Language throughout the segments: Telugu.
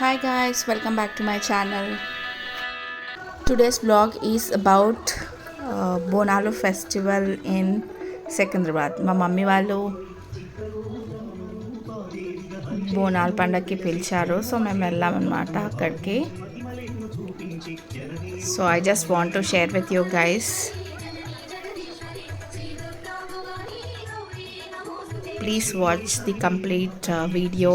Hi guys, welcome back to my channel. Today's vlog is about Bonalu festival in Secunderabad. మా మమ్మీ వాళ్ళు బోనాల పండగకి పిలిచారు, సో మేము వెళ్ళామన్నమాట అక్కడికి. So I just want to share with you guys. Please watch the complete video.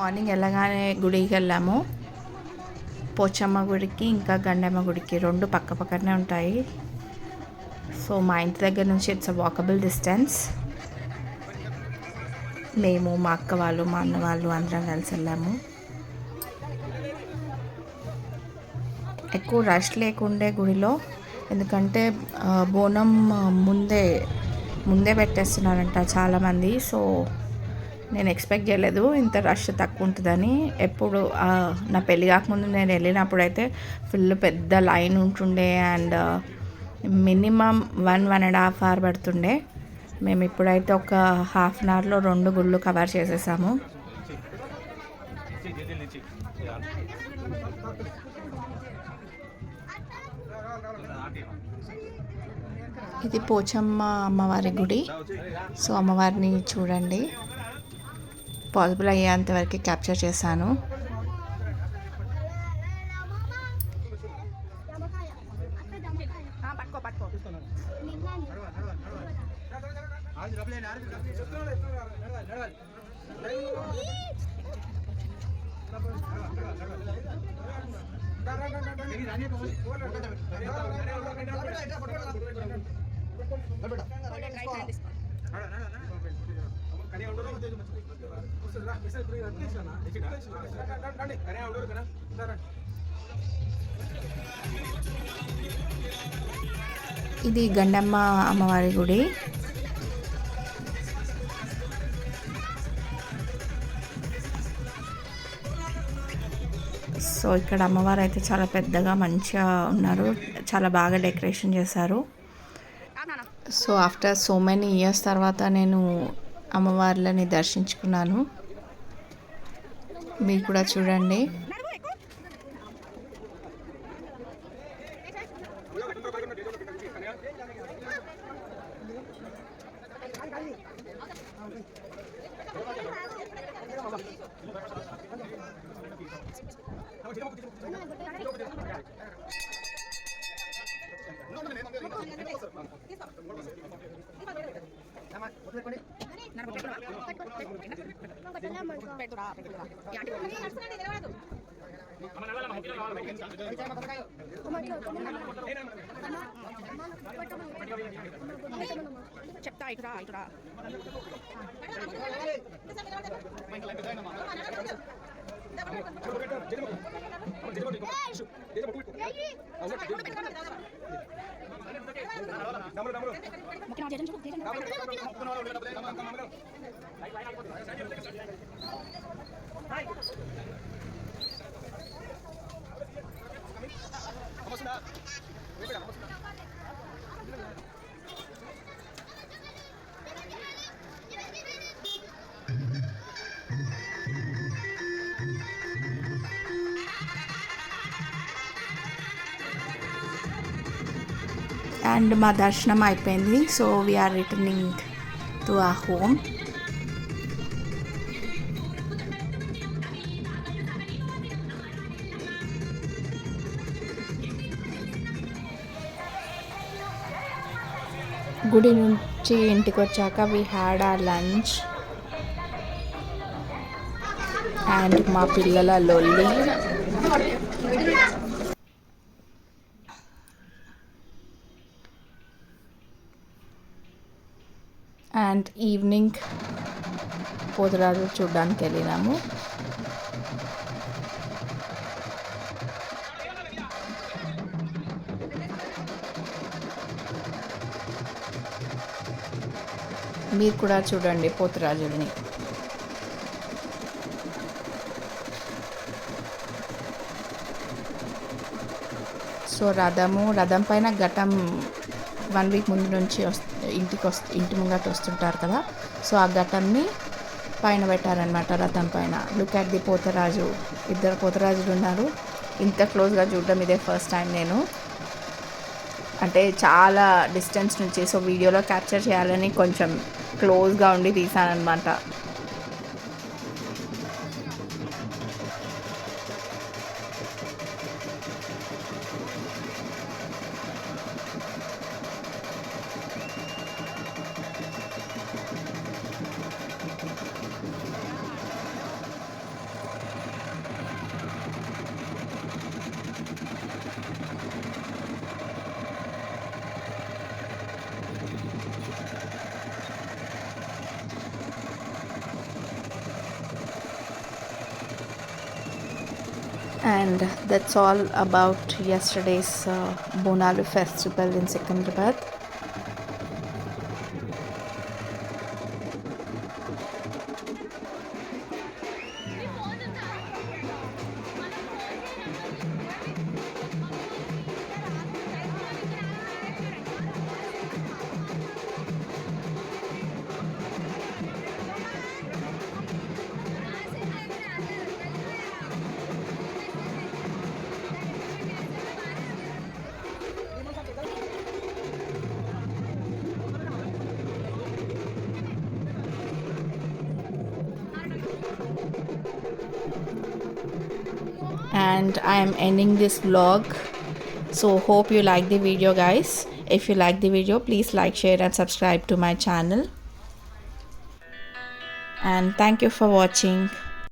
Morning వెళ్ళగానే గుడికి వెళ్ళాము. పోచమ్మ గుడికి ఇంకా గండమ్మ గుడికి రెండు పక్క పక్కనే ఉంటాయి. సో మా ఇంటి దగ్గర నుంచి ఇట్స్ అ వాకబుల్ డిస్టెన్స్. మేము మా అక్క వాళ్ళు మా అన్న వాళ్ళు అందరం కలిసి వెళ్ళాము. ఎక్కువ రష్ లేకుండే గుడిలో, ఎందుకంటే బోనం ముందే పెట్టేస్తున్నారంట చాలామంది. సో నేను ఎక్స్పెక్ట్ చేయలేదు ఇంత రష్ తక్కువ ఉంటుందని. ఎప్పుడు నా పెళ్ళి కాకముందు నేను వెళ్ళినప్పుడు అయితే ఫుల్ పెద్ద లైన్ ఉంటుండే అండ్ మినిమం 1.5 hour పడుతుండే. మేము ఇప్పుడైతే ఒక హాఫ్ అన్ అవర్లో 2 గుళ్ళు కవర్ చేసేసాము. ఇది పోచమ్మ అమ్మవారి గుడి. సో అమ్మవారిని చూడండి, పాసిబుల్ అయ్యేంతవరకు క్యాప్చర్ చేశాను. ఇది గండమ్మ అమ్మవారి గుడి. సో ఇక్కడ అమ్మవారు అయితే చాలా పెద్దగా మంచిగా ఉన్నారు, చాలా బాగా డెకరేషన్ చేశారు. So after so many years తర్వాత నేను అమ్మవార్లని దర్శించుకున్నాను. మీరు కూడా చూడండి. చెప్తా ఇటురా అండ్ మా దర్శనం అయిపోయింది. So we are returning to our home. గుడి నుంచి ఇంటికి వచ్చాక we had our lunch and మా పిల్లల లొల్లి. అండ్ ఈవినింగ్ పోతురాజు చూడడానికి వెళ్ళినాము. మీరు కూడా చూడండి పోతురాజుల్ని. సో రథం పైన ఘటం 1 వీక్ ముందు నుంచి ఇంటి ముంగట వస్తుంటారు కదా, సో ఆ ఘటంని పైన పెట్టారనమాట రథం పైన. లుక్ అట్ ది పోతరాజు, 2 పోతరాజులు ఉన్నారు. ఇంత క్లోజ్గా చూడడం ఇదే ఫస్ట్ టైం నేను, అంటే చాలా డిస్టెన్స్ నుంచి. సో వీడియోలో క్యాప్చర్ చేయాలని కొంచెం క్లోజ్గా ఉండి తీసానమాట. And that's all about yesterday's Bonalu festival in Secunderabad. And I am ending this vlog. So hope you like the video, guys. If you like the video, please like, share and subscribe to my channel. And thank you for watching.